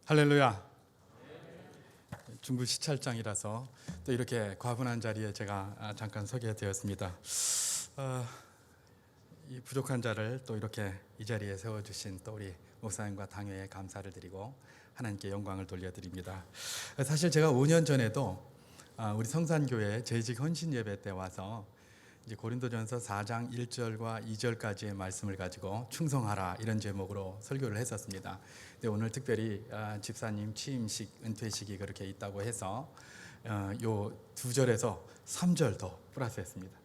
할렐루야. 중부 시찰장이라서 또 이렇게 과분한 자리에 제가 잠깐 서게 되었습니다. 이 부족한 자를 또 이렇게 이 자리에 세워주신 또 우리 목사님과 당회에 감사를 드리고 하나님께 영광을 돌려드립니다. 사실 제가 5년 전에도 우리 성산교회 재직 헌신 예배 때 와서 이제 고린도전서 4장 1절과 2절까지의 말씀을 가지고 충성하라 이런 제목으로 설교를 했었습니다. 근데 오늘 특별히 집사님 취임식, 은퇴식이 그렇게 있다고 해서 요 2절에서 3절 더 플러스했습니다.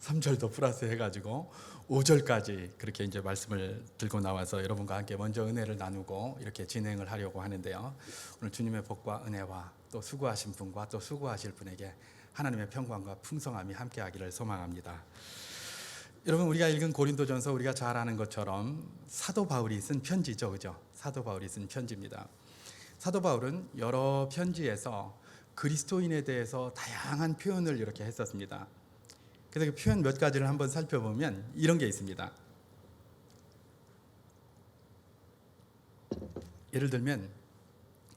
3절 더 플러스 해가지고 5절까지 그렇게 이제 말씀을 들고 나와서 여러분과 함께 먼저 은혜를 나누고 이렇게 진행을 하려고 하는데요. 오늘 주님의 복과 은혜와 또 수고하신 분과 또 수고하실 분에게 하나님의 평강과 풍성함이 함께하기를 소망합니다. 여러분, 우리가 읽은 고린도전서 우리가 잘 아는 것처럼 사도 바울이 쓴 편지죠, 그죠? 사도 바울이 쓴 편지입니다. 사도 바울은 여러 편지에서 그리스도인에 대해서 다양한 표현을 이렇게 했었습니다. 그래서 그 표현 몇 가지를 한번 살펴보면 이런 게 있습니다. 예를 들면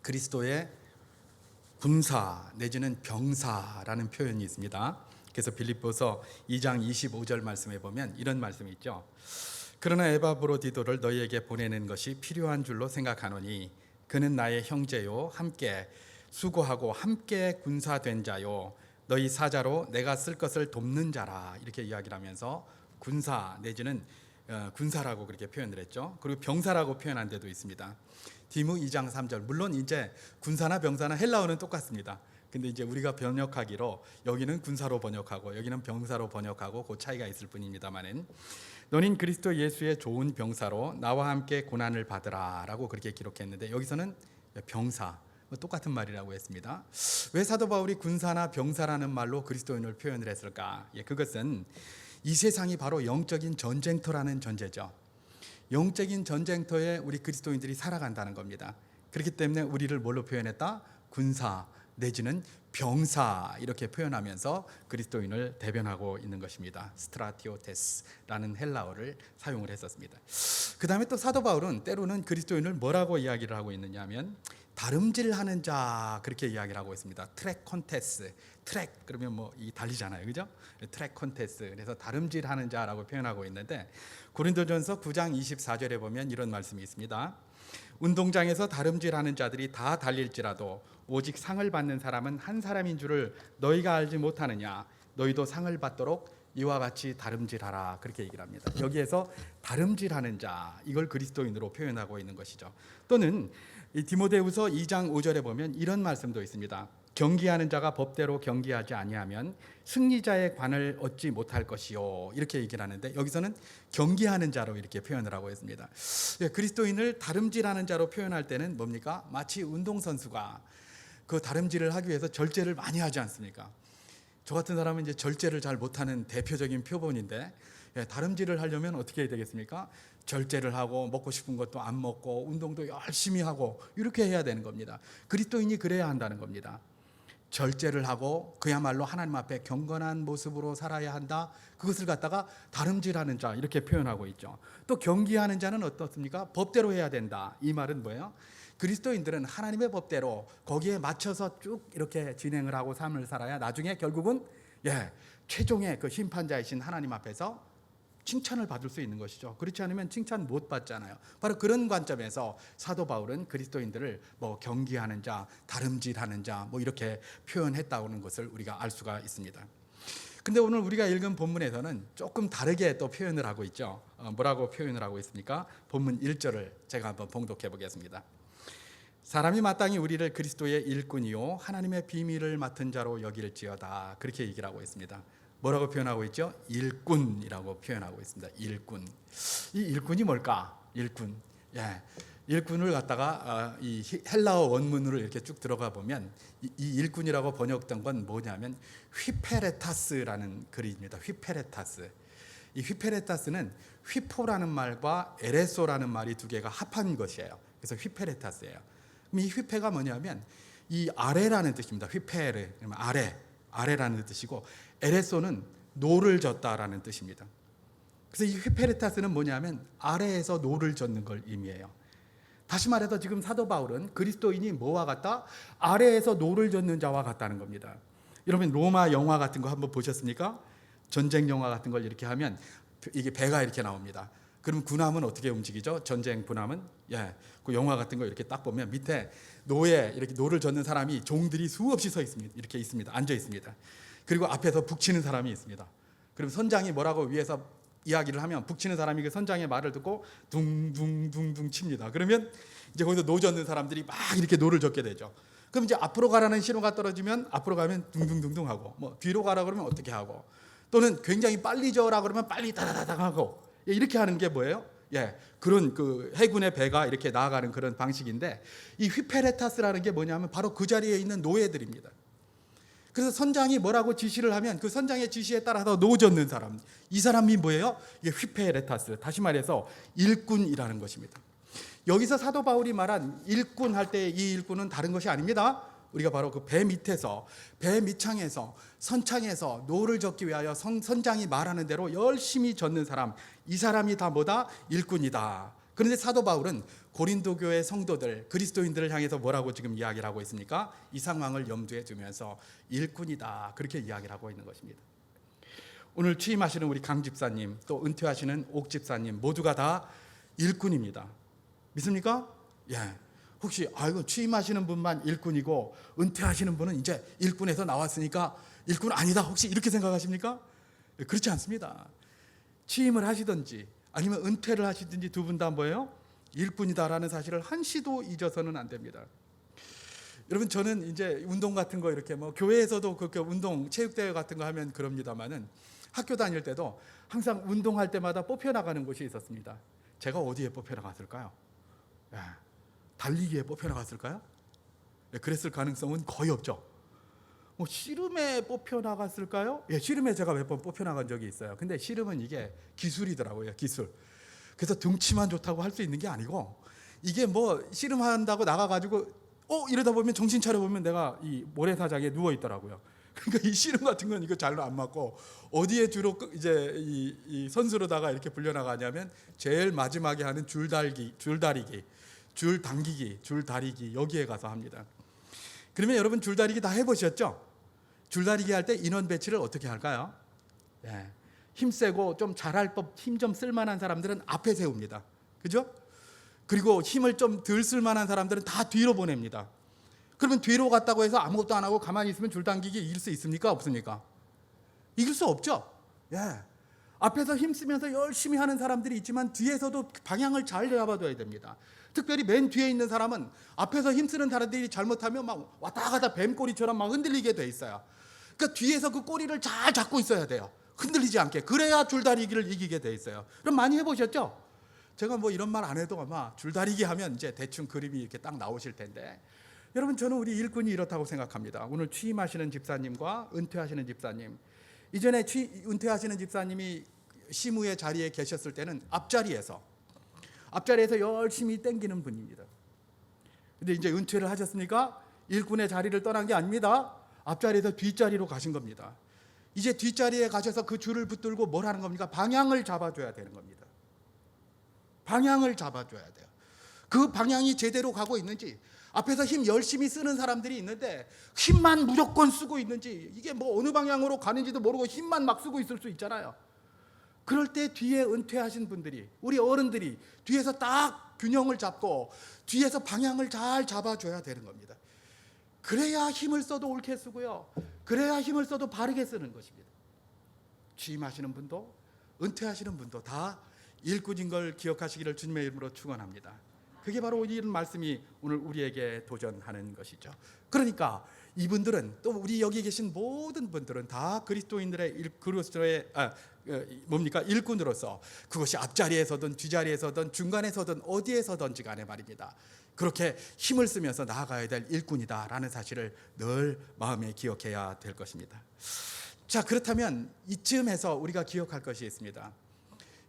그리스도의 군사 내지는 병사라는 표현이 있습니다. 그래서 빌립보서 2장 25절 말씀에 보면 이런 말씀이 있죠. 그러나 에바브로디도를 너희에게 보내는 것이 필요한 줄로 생각하노니 그는 나의 형제요 함께 수고하고 함께 군사된 자요 너희 사자로 내가 쓸 것을 돕는 자라 이렇게 이야기를 하면서 군사 내지는 군사라고 그렇게 표현을 했죠. 그리고 병사라고 표현한 데도 있습니다. 디모 2장 3절. 물론 이제 군사나 병사나 헬라어는 똑같습니다. 근데 이제 우리가 번역하기로 여기는 군사로 번역하고 여기는 병사로 번역하고 그 차이가 있을 뿐입니다만은 너는 그리스도 예수의 좋은 병사로 나와 함께 고난을 받으라라고 그렇게 기록했는데 여기서는 병사 똑같은 말이라고 했습니다. 왜 사도 바울이 군사나 병사라는 말로 그리스도인을 표현을 했을까? 그것은 이 세상이 바로 영적인 전쟁터라는 전제죠. 영적인 전쟁터에 우리 그리스도인들이 살아간다는 겁니다. 그렇기 때문에 우리를 뭘로 표현했다? 군사 내지는 병사 이렇게 표현하면서 그리스도인을 대변하고 있는 것입니다. 스트라티오테스라는 헬라어를 사용을 했었습니다. 그 다음에 또 사도 바울은 때로는 그리스도인을 뭐라고 이야기를 하고 있느냐 하면 다름질하는 자 그렇게 이야기를 하고 있습니다. 트랙 콘테스트, 트랙 그러면 뭐 이 달리잖아요, 그죠? 트랙 콘테스트 그래서 다름질하는 자라고 표현하고 있는데 고린도전서 9장 24절에 보면 이런 말씀이 있습니다. 운동장에서 다름질하는 자들이 다 달릴지라도 오직 상을 받는 사람은 한 사람인 줄을 너희가 알지 못하느냐? 너희도 상을 받도록 이와 같이 다름질하라 그렇게 얘기를 합니다. 여기에서 다름질하는 자 이걸 그리스도인으로 표현하고 있는 것이죠. 또는 이 디모데후서 2장 5절에 보면 이런 말씀도 있습니다. 경기하는 자가 법대로 경기하지 아니하면 승리자의 관을 얻지 못할 것이요 이렇게 얘기를 하는데 여기서는 경기하는 자로 이렇게 표현을 하고 있습니다. 그리스도인을 다름질하는 자로 표현할 때는 뭡니까? 마치 운동선수가 그 다름질을 하기 위해서 절제를 많이 하지 않습니까? 저 같은 사람은 이제 절제를 잘 못하는 대표적인 표본인데 다름질을 하려면 어떻게 해야 되겠습니까? 절제를 하고 먹고 싶은 것도 안 먹고 운동도 열심히 하고 이렇게 해야 되는 겁니다. 그리스도인이 그래야 한다는 겁니다. 절제를 하고 그야말로 하나님 앞에 경건한 모습으로 살아야 한다. 그것을 갖다가 다름질하는 자 이렇게 표현하고 있죠. 또 경기하는 자는 어떻습니까? 법대로 해야 된다. 이 말은 뭐예요? 그리스도인들은 하나님의 법대로 거기에 맞춰서 쭉 이렇게 진행을 하고 삶을 살아야 나중에 결국은 최종의 그 심판자이신 하나님 앞에서 칭찬을 받을 수 있는 것이죠. 그렇지 않으면 칭찬 못 받잖아요. 바로 그런 관점에서 사도 바울은 그리스도인들을 뭐 경기하는 자, 다름질하는 자 뭐 이렇게 표현했다는 것을 우리가 알 수가 있습니다. 근데 오늘 우리가 읽은 본문에서는 조금 다르게 또 표현을 하고 있죠. 뭐라고 표현을 하고 있습니까? 본문 1절을 제가 한번 봉독해 보겠습니다. 사람이 마땅히 우리를 그리스도의 일꾼이요 하나님의 비밀을 맡은 자로 여길지어다 그렇게 얘기를 하고 있습니다. 뭐라고 표현하고 있죠? 일꾼이라고 표현하고 있습니다. 일꾼. 이 일꾼이 뭘까? 일꾼. 일꾼을 갖다가 이 헬라어 원문으로 이렇게 쭉 들어가 보면 이 일꾼이라고 번역된 건 뭐냐면 휘페레타스라는 글입니다. 휘페레타스. 이 휘페레타스는 휘포라는 말과 에레소라는 말이 두 개가 합한 것이에요. 그래서 휘페레타스예요. 그럼 이 휘페가 뭐냐면 이 아래라는 뜻입니다. 휘페르, 아래라는 뜻이고 에레소는 노를 젓다라는 뜻입니다. 그래서 이 휘페레타스는 뭐냐면 아래에서 노를 젓는 걸 의미해요. 다시 말해서 지금 사도 바울은 그리스도인이 뭐와 같다? 아래에서 노를 젓는 자와 같다는 겁니다. 여러분 로마 영화 같은 거 한번 보셨습니까? 전쟁 영화 같은 걸 이렇게 하면 이게 배가 이렇게 나옵니다. 그럼 군함은 어떻게 움직이죠? 전쟁 군함은 그 영화 같은 거 이렇게 딱 보면 밑에 노에 이렇게 노를 젓는 사람이 종들이 수없이 서 있습니다. 이렇게 있습니다. 앉아 있습니다. 그리고 앞에서 북치는 사람이 있습니다. 그럼 선장이 뭐라고 위에서 이야기를 하면 북치는 사람이 그 선장의 말을 듣고 둥둥둥둥 칩니다. 그러면 이제 거기서 노 젓는 사람들이 막 이렇게 노를 젓게 되죠. 그럼 이제 앞으로 가라는 신호가 떨어지면 앞으로 가면 둥둥둥둥 하고, 뭐 뒤로 가라 그러면 어떻게 하고, 또는 굉장히 빨리 저어라 그러면 빨리 다다다닥 하고, 이렇게 하는 게 뭐예요? 그런 그 해군의 배가 이렇게 나아가는 그런 방식인데, 이 휘페레타스라는 게 뭐냐면 바로 그 자리에 있는 노예들입니다. 그래서 선장이 뭐라고 지시를 하면 그 선장의 지시에 따라서 노 젓는 사람, 이 사람이 뭐예요? 이게 휘페레타스, 다시 말해서 일꾼이라는 것입니다. 여기서 사도 바울이 말한 일꾼 할 때 이 일꾼은 다른 것이 아닙니다. 우리가 바로 그 배 밑에서, 배 밑창에서, 선창에서 노를 젓기 위하여 선장이 말하는 대로 열심히 젓는 사람, 이 사람이 다 뭐다? 일꾼이다. 그런데 사도 바울은 고린도 교회 성도들, 그리스도인들을 향해서 뭐라고 지금 이야기를 하고 있습니까? 이 상황을 염두에 두면서 일꾼이다, 그렇게 이야기를 하고 있는 것입니다. 오늘 취임하시는 우리 강 집사님, 또 은퇴하시는 옥 집사님 모두가 다 일꾼입니다. 믿습니까? 혹시 이거 취임하시는 분만 일꾼이고 은퇴하시는 분은 이제 일꾼에서 나왔으니까 일꾼 아니다, 혹시 이렇게 생각하십니까? 그렇지 않습니다. 취임을 하시든지 아니면 은퇴를 하시든지 두 분 다 뭐예요? 일꾼이다라는 사실을 한시도 잊어서는 안 됩니다. 여러분 저는 이제 운동 같은 거 이렇게 뭐 교회에서도 그렇게 운동 체육대회 같은 거 하면 그럽니다만은 학교 다닐 때도 항상 운동할 때마다 뽑혀나가는 곳이 있었습니다. 제가 어디에 뽑혀나갔을까요? 달리기에 뽑혀나갔을까요? 그랬을 가능성은 거의 없죠. 뭐 씨름에 뽑혀나갔을까요? 씨름에 제가 몇 번 뽑혀나간 적이 있어요. 근데 씨름은 이게 기술이더라고요, 기술. 그래서 등치만 좋다고 할 수 있는 게 아니고, 이게 뭐 씨름한다고 나가가지고 이러다 보면 정신 차려보면 내가 이 모래사장에 누워 있더라고요. 그러니까 이 씨름 같은 건 이거 잘로 안 맞고, 어디에 주로 이제 이 선수로다가 이렇게 불려나가냐면 제일 마지막에 하는 줄다리기, 줄다리기 여기에 가서 합니다. 그러면 여러분 줄다리기 다 해보셨죠? 줄다리기 할 때 인원 배치를 어떻게 할까요? 힘세고 좀 잘할 법, 힘 좀 쓸만한 사람들은 앞에 세웁니다. 그죠? 그리고 힘을 좀 덜 쓸만한 사람들은 다 뒤로 보냅니다. 그러면 뒤로 갔다고 해서 아무것도 안 하고 가만히 있으면 줄당기기 이길 수 있습니까? 없습니까? 이길 수 없죠. 앞에서 힘쓰면서 열심히 하는 사람들이 있지만 뒤에서도 방향을 잘 잡아둬야 됩니다. 특별히 맨 뒤에 있는 사람은 앞에서 힘쓰는 사람들이 잘못하면 막 왔다 갔다 뱀꼬리처럼 막 흔들리게 돼 있어요. 그러니까 뒤에서 그 꼬리를 잘 잡고 있어야 돼요. 흔들리지 않게. 그래야 줄다리기를 이기게 돼 있어요. 그럼 많이 해보셨죠? 제가 뭐 이런 말 안 해도 아마 줄다리기 하면 이제 대충 그림이 이렇게 딱 나오실 텐데, 여러분 저는 우리 일꾼이 이렇다고 생각합니다. 오늘 취임하시는 집사님과 은퇴하시는 집사님, 이전에 은퇴하시는 집사님이 시무의 자리에 계셨을 때는 앞자리에서 열심히 땡기는 분입니다. 근데 이제 은퇴를 하셨으니까 일꾼의 자리를 떠난 게 아닙니다. 앞자리에서 뒷자리로 가신 겁니다. 이제 뒷자리에 가셔서 그 줄을 붙들고 뭘 하는 겁니까? 방향을 잡아줘야 되는 겁니다. 방향을 잡아줘야 돼요. 그 방향이 제대로 가고 있는지, 앞에서 힘 열심히 쓰는 사람들이 있는데 힘만 무조건 쓰고 있는지, 이게 뭐 어느 방향으로 가는지도 모르고 힘만 막 쓰고 있을 수 있잖아요. 그럴 때 뒤에 은퇴하신 분들이, 우리 어른들이 뒤에서 딱 균형을 잡고 뒤에서 방향을 잘 잡아줘야 되는 겁니다. 그래야 힘을 써도 옳게 쓰고요, 그래야 힘을 써도 바르게 쓰는 것입니다. 취임하시는 분도 은퇴하시는 분도 다 일꾼인 걸 기억하시기를 주님의 이름으로 축원합니다. 그게 바로 이런 말씀이 오늘 우리에게 도전하는 것이죠. 그러니까 이분들은, 또 우리 여기 계신 모든 분들은 다 그리스도의 일꾼으로서, 그것이 앞자리에서든 뒤자리에서든 중간에서든 어디에서든지 간에 말입니다, 그렇게 힘을 쓰면서 나아가야 될 일꾼이다라는 사실을 늘 마음에 기억해야 될 것입니다. 자, 그렇다면 이쯤에서 우리가 기억할 것이 있습니다.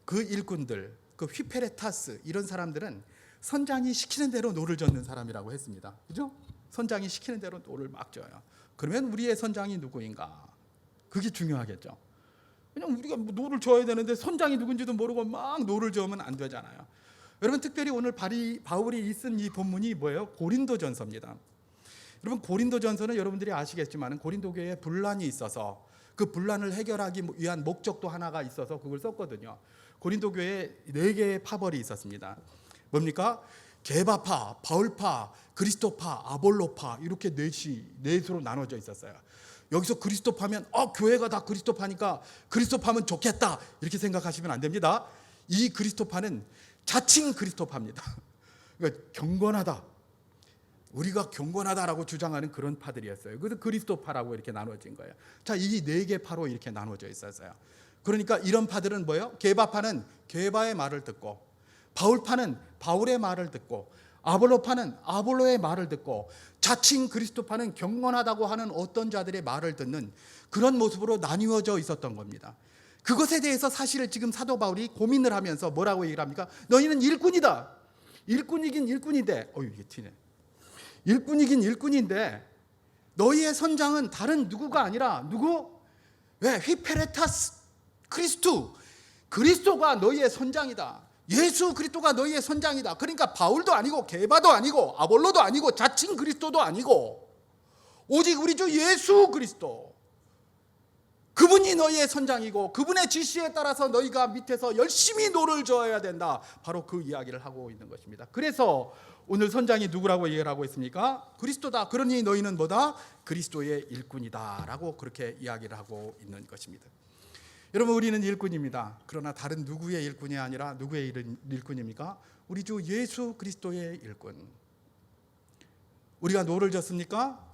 그 일꾼들, 그 휘페레타스, 이런 사람들은 선장이 시키는 대로 노를 젓는 사람이라고 했습니다. 그죠? 선장이 시키는 대로 노를 막 져요. 그러면 우리의 선장이 누구인가? 그게 중요하겠죠. 그냥 우리가 노를 져야 되는데 선장이 누군지도 모르고 막 노를 저으면 안 되잖아요. 여러분 특별히 오늘 바울이 쓴 이 본문이 뭐예요? 고린도전서입니다. 여러분 고린도전서는 여러분들이 아시겠지만 고린도 교회에 분란이 있어서 그 분란을 해결하기 위한 목적도 하나가 있어서 그걸 썼거든요. 고린도 교회에 4개의 파벌이 있었습니다. 뭡니까? 게바파, 바울파, 그리스도파, 아볼로파 이렇게 넷으로 나눠져 있었어요. 여기서 그리스도파면 교회가 다 그리스도파니까 그리스도파면 좋겠다 이렇게 생각하시면 안 됩니다. 이 그리스도파는 자칭 그리스도파입니다. 그러니까 경건하다. 우리가 경건하다라고 주장하는 그런 파들이었어요. 그래서 그리스도파라고 이렇게 나눠진 거예요. 자, 이 4개 파로 이렇게 나눠져 있었어요. 그러니까 이런 파들은 뭐예요? 게바파는 게바의 말을 듣고, 바울파는 바울의 말을 듣고, 아볼로파는 아볼로의 말을 듣고, 자칭 그리스도파는 경건하다고 하는 어떤 자들의 말을 듣는 그런 모습으로 나뉘어져 있었던 겁니다. 그것에 대해서 사실을 지금 사도 바울이 고민을 하면서 뭐라고 얘기를 합니까? 너희는 일꾼이다. 일꾼이긴 일꾼인데, 이게 튀네. 일꾼이긴 일꾼인데 너희의 선장은 다른 누구가 아니라 누구? 왜? 휘페레타스 그리스도가 너희의 선장이다. 예수 그리스도가 너희의 선장이다. 그러니까 바울도 아니고 게바도 아니고 아볼로도 아니고 자칭 그리스도도 아니고 오직 우리 주 예수 그리스도, 그분이 너희의 선장이고 그분의 지시에 따라서 너희가 밑에서 열심히 노를 저어야 된다. 바로 그 이야기를 하고 있는 것입니다. 그래서 오늘 선장이 누구라고 얘기를 하고 있습니까? 그리스도다. 그러니 너희는 뭐다? 그리스도의 일꾼이다 라고 그렇게 이야기를 하고 있는 것입니다. 여러분 우리는 일꾼입니다. 그러나 다른 누구의 일꾼이 아니라 누구의 일꾼입니까? 우리 주 예수 그리스도의 일꾼. 우리가 노를 졌습니까?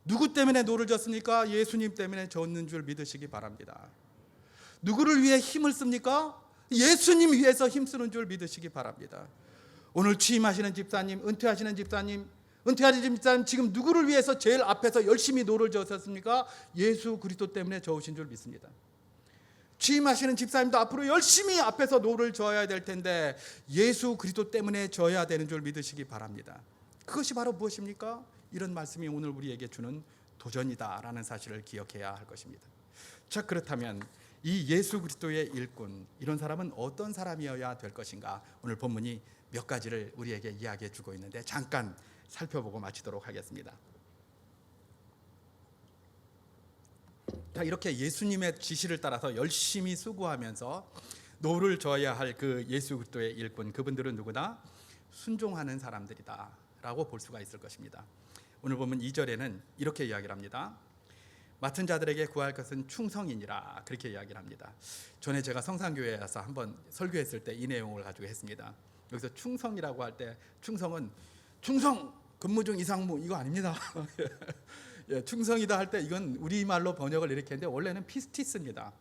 누구 때문에 노를 졌습니까? 예수님 때문에 졌는 줄 믿으시기 바랍니다. 누구를 위해 힘을 씁니까? 예수님 위해서 힘쓰는 줄 믿으시기 바랍니다. 오늘 취임하시는 집사님, 은퇴하시는 집사님 지금 누구를 위해서 제일 앞에서 열심히 노를 저으셨습니까? 예수 그리스도 때문에 저으신 줄 믿습니다. 취임하시는 집사님도 앞으로 열심히 앞에서 노를 저어야 될 텐데 예수 그리스도 때문에 저어야 되는 줄 믿으시기 바랍니다. 그것이 바로 무엇입니까? 이런 말씀이 오늘 우리에게 주는 도전이다라는 사실을 기억해야 할 것입니다. 자, 그렇다면 이 예수 그리스도의 일꾼, 이런 사람은 어떤 사람이어야 될 것인가? 오늘 본문이 몇 가지를 우리에게 이야기해 주고 있는데 잠깐 살펴보고 마치도록 하겠습니다. 자, 이렇게 예수님의 지시를 따라서 열심히 수고하면서 노를 저어야 할 그 예수 그리스도의 일꾼, 그분들은 누구다? 순종하는 사람들이다 라고 볼 수가 있을 것입니다. 오늘 보면 2절에는 이렇게 이야기를 합니다. 맡은 자들에게 구할 것은 충성이니라, 그렇게 이야기를 합니다. 전에 제가 성산교회에서 한번 설교했을 때 이 내용을 가지고 했습니다. 여기서 충성이라고 할 때 충성은 충성 근무 중 이상무 이거 아닙니다. 예, 충성이다 할 때 이건 우리말로 번역을 이렇게 했는데 원래는 피스티스입니다.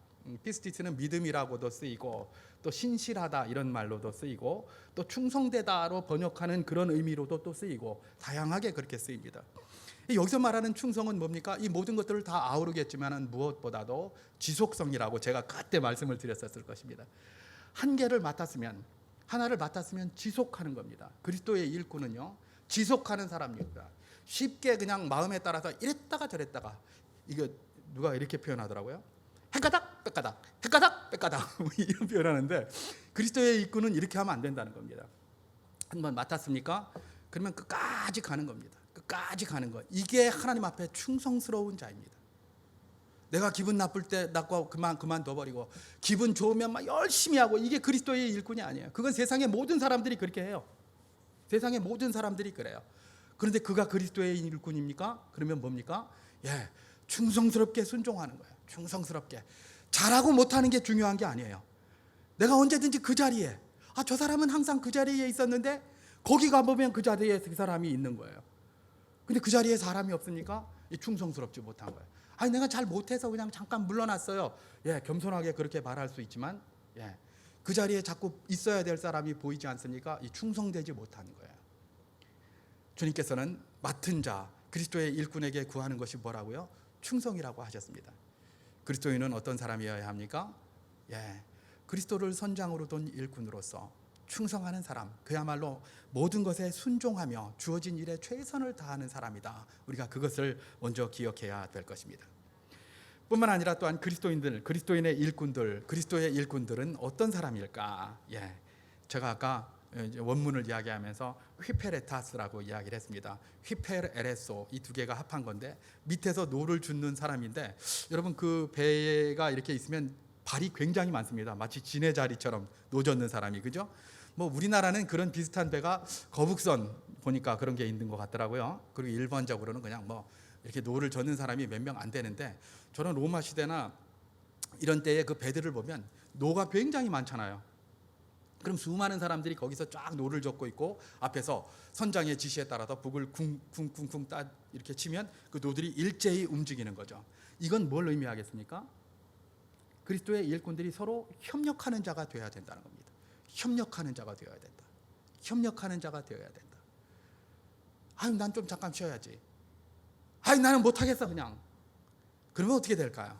피스티스는 믿음이라고도 쓰이고 또 신실하다 이런 말로도 쓰이고 또 충성되다로 번역하는 그런 의미로도 또 쓰이고 다양하게 그렇게 쓰입니다. 여기서 말하는 충성은 뭡니까? 이 모든 것들을 다 아우르겠지만 무엇보다도 지속성이라고 제가 그때 말씀을 드렸었을 것입니다. 하나를 맡았으면 지속하는 겁니다. 그리스도의 일꾼은요, 지속하는 사람입니다. 쉽게 그냥 마음에 따라서 이랬다가 저랬다가, 이거 누가 이렇게 표현하더라고요. 헷가닥 빽가닥 헷가닥 빽가닥 이런 표현하는데 그리스도의 일꾼은 이렇게 하면 안 된다는 겁니다. 한번 맡았습니까? 그러면 끝까지 가는 겁니다. 끝까지 가는 거. 이게 하나님 앞에 충성스러운 자입니다. 내가 기분 나쁠 때 나고 그만둬버리고 기분 좋으면 막 열심히 하고, 이게 그리스도의 일꾼이 아니에요. 그건 세상의 모든 사람들이 그렇게 해요. 세상의 모든 사람들이 그래요. 그런데 그가 그리스도의 일꾼입니까? 그러면 뭡니까? 충성스럽게 순종하는 거예요. 충성스럽게. 잘하고 못하는 게 중요한 게 아니에요. 내가 언제든지 그 자리에, 저 사람은 항상 그 자리에 있었는데 거기 가보면 그 자리에 그 사람이 있는 거예요. 근데 그 자리에 사람이 없으니까 충성스럽지 못한 거예요. 내가 잘 못해서 그냥 잠깐 물러났어요. 겸손하게 그렇게 말할 수 있지만 그 자리에 자꾸 있어야 될 사람이 보이지 않습니까? 충성되지 못하는 거예요. 주님께서는 맡은 자, 그리스도의 일꾼에게 구하는 것이 뭐라고요? 충성이라고 하셨습니다. 그리스도인은 어떤 사람이어야 합니까? 그리스도를 선장으로 둔 일꾼으로서 충성하는 사람, 그야말로 모든 것에 순종하며 주어진 일에 최선을 다하는 사람이다. 우리가 그것을 먼저 기억해야 될 것입니다. 뿐만 아니라 또한 그리스도인의 일꾼들은 어떤 사람일까? 제가 아까 이제 원문을 이야기하면서 휘페레타스라고 이야기를 했습니다. 휘페레레소 이 두 개가 합한 건데 밑에서 노를 줍는 사람인데 여러분 그 배가 이렇게 있으면 발이 굉장히 많습니다. 마치 지네자리처럼 노젓는 사람이 그죠? 뭐 우리나라는 그런 비슷한 배가 거북선 보니까 그런 게 있는 것 같더라고요. 그리고 일반적으로는 그냥 뭐 이렇게 노를 젓는 사람이 몇 명 안 되는데 저는 로마 시대나 이런 때에 그 배들을 보면 노가 굉장히 많잖아요. 그럼 수많은 사람들이 거기서 쫙 노를 젓고 있고 앞에서 선장의 지시에 따라서 북을 쿵쿵쿵쿵 따 이렇게 치면 그 노들이 일제히 움직이는 거죠. 이건 뭘 의미하겠습니까? 그리스도의 일꾼들이 서로 협력하는 자가 되어야 된다는 겁니다. 협력하는 자가 되어야 된다. 협력하는 자가 되어야 된다. 아유, 난 좀 잠깐 쉬어야지. 아유, 나는 못하겠어 그냥. 그러면 어떻게 될까요?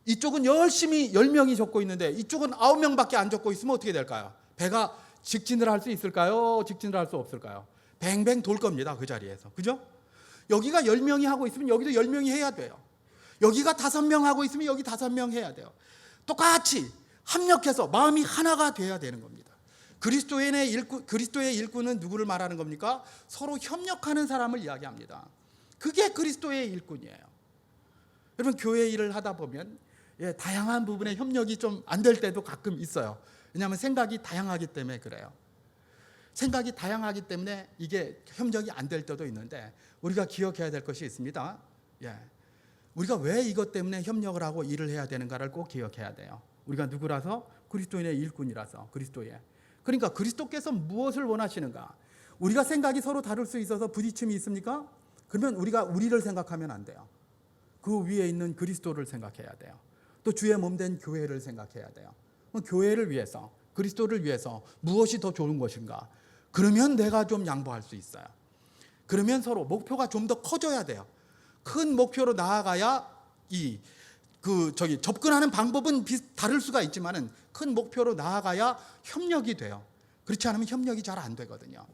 이쪽은 열심히 10명이 젓고 있는데 이쪽은 9명밖에 안 젓고 있으면 어떻게 될까요? 배가 직진을 할 수 있을까요? 직진을 할 수 없을까요? 뱅뱅 돌 겁니다. 그 자리에서. 그죠? 여기가 10명이 하고 있으면 여기도 10명이 해야 돼요. 여기가 5명 하고 있으면 여기 5명 해야 돼요. 똑같이 합력해서 마음이 하나가 돼야 되는 겁니다. 그리스도의 일꾼은 누구를 말하는 겁니까? 서로 협력하는 사람을 이야기합니다. 그게 그리스도의 일꾼이에요. 여러분 교회 일을 하다 보면 다양한 부분의 협력이 좀 안 될 때도 가끔 있어요. 왜냐하면 생각이 다양하기 때문에 그래요. 생각이 다양하기 때문에 이게 협력이 안 될 때도 있는데 우리가 기억해야 될 것이 있습니다. 우리가 왜 이것 때문에 협력을 하고 일을 해야 되는가를 꼭 기억해야 돼요. 우리가 누구라서? 그리스도인의 일꾼이라서. 그리스도의. 그러니까 그리스도께서 무엇을 원하시는가? 우리가 생각이 서로 다를 수 있어서 부딪힘이 있습니까? 그러면 우리가 우리를 생각하면 안 돼요. 그 위에 있는 그리스도를 생각해야 돼요. 또 주의 몸된 교회를 생각해야 돼요. 교회를 위해서, 그리스도를 위해서 무엇이 더 좋은 것인가? 그러면 내가 좀 양보할 수 있어요. 그러면 서로 목표가 좀 더 커져야 돼요. 큰 목표로 나아가야 접근하는 방법은 다를 수가 있지만은 큰 목표로 나아가야 협력이 돼요. 그렇지 않으면 협력이 잘 안 되거든요.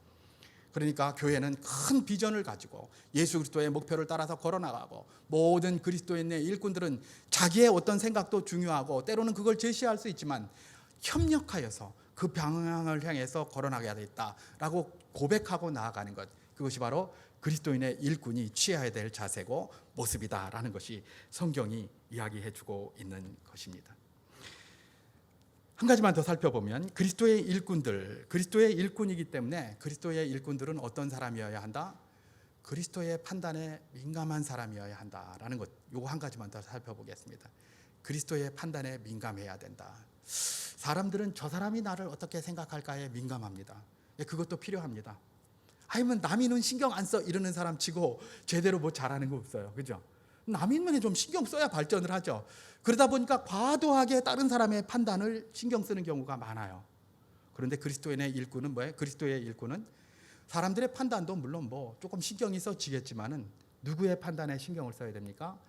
그러니까 교회는 큰 비전을 가지고 예수 그리스도의 목표를 따라서 걸어나가고 모든 그리스도인의 일꾼들은 자기의 어떤 생각도 중요하고 때로는 그걸 제시할 수 있지만 협력하여서 그 방향을 향해서 걸어나가야겠다라고 고백하고 나아가는 것, 그것이 바로 그리스도인의 일꾼이 취해야 될 자세고 모습이다라는 것이 성경이 이야기해주고 있는 것입니다. 한 가지만 더 살펴보면 그리스도의 일꾼이기 때문에 그리스도의 일꾼들은 어떤 사람이어야 한다? 그리스도의 판단에 민감한 사람이어야 한다라는 것, 요거 한 가지만 더 살펴보겠습니다. 그리스도의 판단에 민감해야 된다. 사람들은 저 사람이 나를 어떻게 생각할까에 민감합니다. 그것도 필요합니다. 아니면 남이는 신경 안 써 이러는 사람 치고 제대로 뭐 잘하는 거 없어요. 그죠? 남인만 좀 신경 써야 발전을 하죠. 그러다 보니까 과도하게 다른 사람의 판단을 신경 쓰는 경우가 많아요. 그런데 그리스도인의 일꾼은 뭐예요? 그리스도의 일꾼은 사람들의 판단도 물론 뭐 조금 신경이 써지겠지만은 누구의 판단에 신경을 써야 됩니까?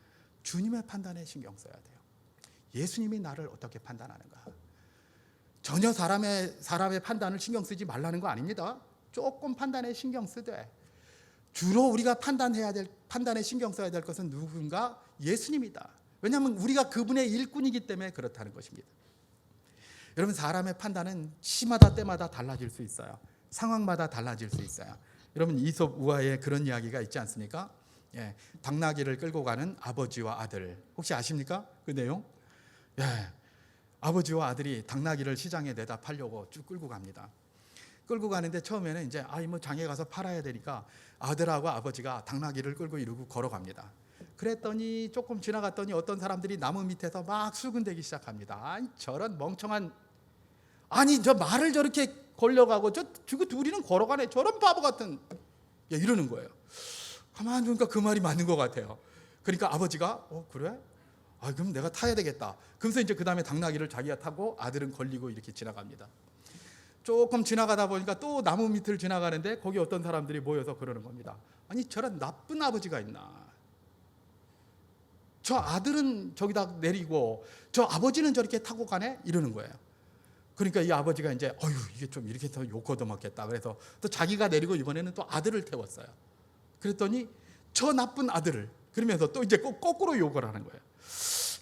주님의 판단에 신경 써야 돼요. 예수님이 나를 어떻게 판단하는가? 전혀 사람의 판단을 신경 쓰지 말라는 거 아닙니다. 조금 판단에 신경 쓰되 주로 우리가 판단에 신경 써야 될 것은 누군가? 예수님이다. 왜냐하면 우리가 그분의 일꾼이기 때문에 그렇다는 것입니다. 여러분 사람의 판단은 시마다 때마다 달라질 수 있어요. 상황마다 달라질 수 있어요. 여러분 이솝 우화에 그런 이야기가 있지 않습니까? 당나귀를 끌고 가는 아버지와 아들, 혹시 아십니까? 그 내용? 아버지와 아들이 당나귀를 시장에 내다 팔려고 쭉 끌고 갑니다. 끌고 가는데 처음에는 이제 뭐 장에 가서 팔아야 되니까 아들하고 아버지가 당나귀를 끌고 이러고 걸어갑니다. 그랬더니 조금 지나갔더니 어떤 사람들이 나무 밑에서 막 수군대기 시작합니다. 저런 멍청한, 저 말을 저렇게 걸려가고 저 둘이는 걸어가네, 저런 바보 같은, 이러는 거예요. 가만히 보니까 그 말이 맞는 것 같아요. 그러니까 아버지가 그래? 그럼 내가 타야 되겠다. 그래서 이제 그 다음에 당나귀를 자기가 타고 아들은 걸리고 이렇게 지나갑니다. 조금 지나가다 보니까 또 나무 밑을 지나가는데 거기 어떤 사람들이 모여서 그러는 겁니다. 저런 나쁜 아버지가 있나? 저 아들은 저기다 내리고 저 아버지는 저렇게 타고 가네? 이러는 거예요. 그러니까 이 아버지가 이제 이게 좀 이렇게 해서 욕 얻어먹겠다. 그래서 또 자기가 내리고 이번에는 또 아들을 태웠어요. 그랬더니 저 나쁜 아들을, 그러면서 또 이제 거꾸로 욕을 하는 거예요.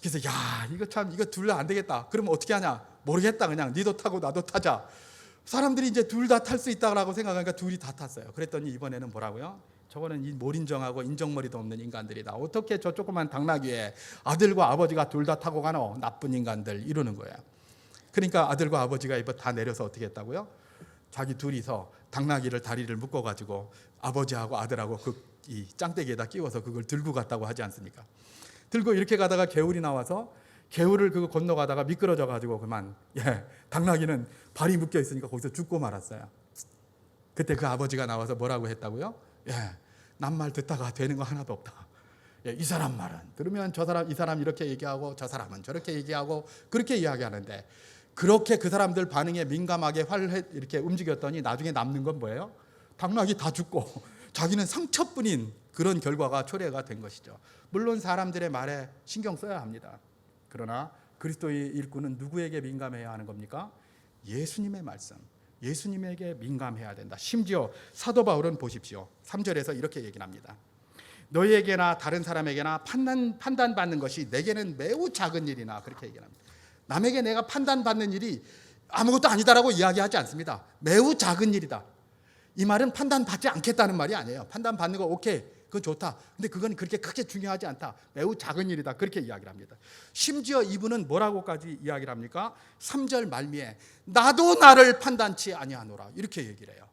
그래서 이거 둘 다 안 되겠다. 그러면 어떻게 하냐? 모르겠다. 그냥 니도 타고 나도 타자. 사람들이 이제 둘 다 탈 수 있다고 생각하니까 둘이 다 탔어요. 그랬더니 이번에는 뭐라고요? 저거는 이 몰인정하고 인정머리도 없는 인간들이다. 어떻게 저 조그만 당나귀에 아들과 아버지가 둘 다 타고 가노? 나쁜 인간들, 이러는 거예요. 그러니까 아들과 아버지가 이거 다 내려서 어떻게 했다고요? 자기 둘이서 당나귀를 다리를 묶어가지고 아버지하고 아들하고 이 짱대기에다 끼워서 그걸 들고 갔다고 하지 않습니까? 들고 이렇게 가다가 개울이 나와서 개울을 그거 건너가다가 미끄러져 가지고 그만, 당나귀는 발이 묶여 있으니까 거기서 죽고 말았어요. 그때 그 아버지가 나와서 뭐라고 했다고요? 남 말 듣다가 되는 거 하나도 없다. 이 사람 말은 들으면 이 사람 이렇게 얘기하고 저 사람은 저렇게 얘기하고 그렇게 이야기하는데, 그렇게 그 사람들 반응에 민감하게 이렇게 움직였더니 나중에 남는 건 뭐예요? 당나귀 다 죽고 자기는 상처뿐인 그런 결과가 초래가 된 것이죠. 물론 사람들의 말에 신경 써야 합니다. 그러나 그리스도의 일꾼은 누구에게 민감해야 하는 겁니까? 예수님의 말씀, 예수님에게 민감해야 된다. 심지어 사도 바울은 보십시오. 3절에서 이렇게 얘기를 합니다. 너희에게나 다른 사람에게나 판단받는 것이 내게는 매우 작은 일이나, 그렇게 얘기합니다. 남에게 내가 판단받는 일이 아무것도 아니다라고 이야기하지 않습니다. 매우 작은 일이다. 이 말은 판단받지 않겠다는 말이 아니에요. 판단받는 거 오케이, 그건 좋다. 근데 그건 그렇게 크게 중요하지 않다. 매우 작은 일이다. 그렇게 이야기를 합니다. 심지어 이분은 뭐라고까지 이야기를 합니까? 3절 말미에 나도 나를 판단치 아니하노라, 이렇게 얘기를 해요.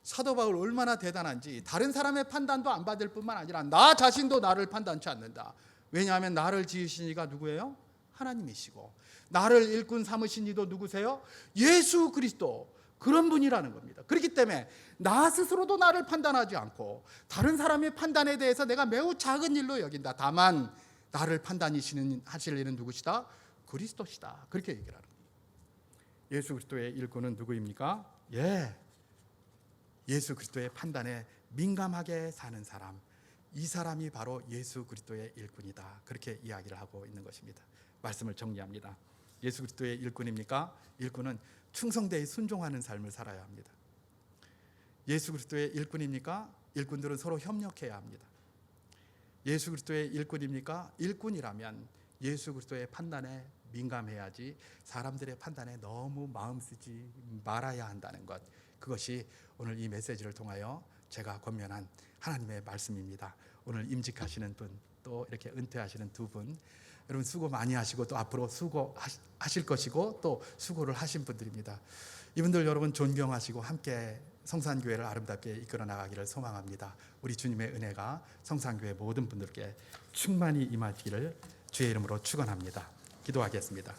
사도 바울 얼마나 대단한지, 다른 사람의 판단도 안 받을 뿐만 아니라 나 자신도 나를 판단치 않는다. 왜냐하면 나를 지으신 이가 누구예요? 하나님이시고, 나를 일꾼 삼으신 이도 누구세요? 예수 그리스도, 그런 분이라는 겁니다. 그렇기 때문에 나 스스로도 나를 판단하지 않고 다른 사람의 판단에 대해서 내가 매우 작은 일로 여긴다. 다만 나를 하실 일은 누구시다? 그리스도시다. 그렇게 얘기를 하는 겁니다. 예수 그리스도의 일꾼은 누구입니까? 예수 그리스도의 판단에 민감하게 사는 사람, 이 사람이 바로 예수 그리스도의 일꾼이다. 그렇게 이야기를 하고 있는 것입니다. 말씀을 정리합니다. 예수 그리스도의 일꾼입니까? 일꾼은 충성되이 순종하는 삶을 살아야 합니다. 예수 그리스도의 일꾼입니까? 일꾼들은 서로 협력해야 합니다. 예수 그리스도의 일꾼입니까? 일꾼이라면 예수 그리스도의 판단에 민감해야지 사람들의 판단에 너무 마음 쓰지 말아야 한다는 것, 그것이 오늘 이 메시지를 통하여 제가 권면한 하나님의 말씀입니다. 오늘 임직하시는 분, 또 이렇게 은퇴하시는 두 분, 여러분 수고 많이 하시고 또 앞으로 수고하실 것이고 또 수고를 하신 분들입니다. 이분들 여러분 존경하시고 함께 성산교회를 아름답게 이끌어 나가기를 소망합니다. 우리 주님의 은혜가 성산교회 모든 분들께 충만히 임하기를 주의 이름으로 축원합니다. 기도하겠습니다.